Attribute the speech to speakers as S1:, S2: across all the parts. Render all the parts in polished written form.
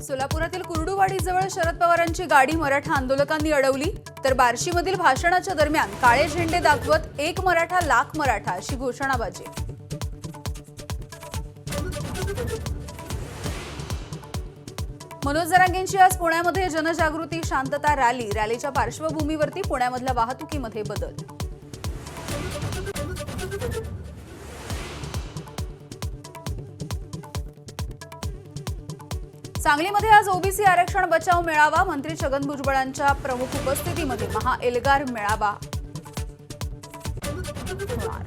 S1: सोलापुरातील कुर्डुवाडीजवळ शरद पवारांची गाडी मराठा आंदोलकांनी अडवली, तर बार्शीमधील भाषणाच्या दरम्यान काळे झेंडे दाखवत एक मराठा लाख मराठा अशी घोषणाबाजी। मनोज जरांगेंची आज पुण्यामध्ये जनजागृती शांतता रॅलीच्या पार्श्वभूमीवरती पुण्यामधल्या वाहतुकीमध्ये बदल। सांगलीमध्ये आज ओबीसी आरक्षण बचाव मेळावा, मंत्री छगन भुजबळांच्या प्रमुख उपस्थितीमध्ये महाएल्गार मेळावा होणार।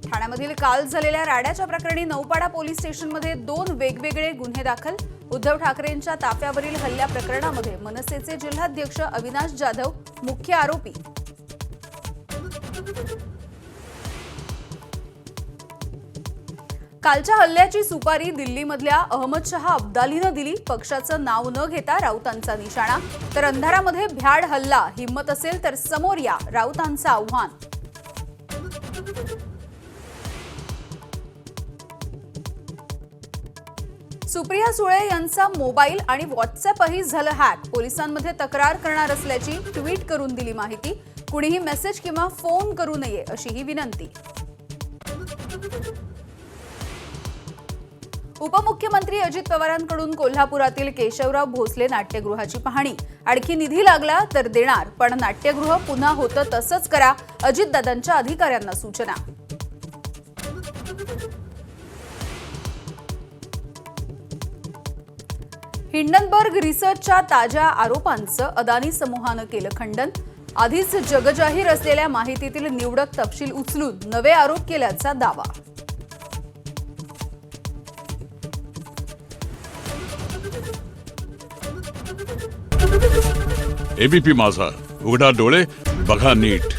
S1: ठाण्यामधील काल झालेल्या राड्याच्या प्रकरणी नौपाडा पोलीस स्टेशनमध्ये 2 वेगवेगळे गुन्हे दाखल। उद्धव ठाकरेंच्या ताफ्यावरील हल्ल्या प्रकरणामध्ये मनसेचे जिल्हाध्यक्ष अविनाश जाधव मुख्य आरोपी। कालच्या हल्ल्याची सुपारी दिल्लीमधल्या अहमद शहा अब्दालीनं दिली। पक्षाचं नाव न घेता राऊतांचा निशाणा, तर अंधारामध्ये भ्याड हल्ला, हिम्मत असेल तर समोर या, राऊतांचं आव्हान। सुप्रिया सुळे यांचा मोबाईल आणि व्हॉट्सअपही झालं हॅक। पोलिसांमध्ये तक्रार करणार असल्याची ट्विट करून दिली माहिती। कुणीही मेसेज किंवा फोन करू नये अशीही विनंती। उपमुख्यमंत्री अजित पवारांकडून कोल्हापुरातील केशवराव भोसले नाट्यगृहाची पाहणी। आणखी निधी लागला तर देणार, पण नाट्यगृह पुन्हा होतं तसंच करा, अजितदादांच्या अधिकाऱ्यांना सूचना। हिंडनबर्ग रिसर्चच्या ताज्या आरोपांचं अदानी समूहानं केलं खंडन। आधीच जगजाहीर असलेल्या माहितीतील निवडक तपशील उचलून नवे आरोप केल्याचा दावा।
S2: एबीपी माझा, उघडा डोळे बघा नीट।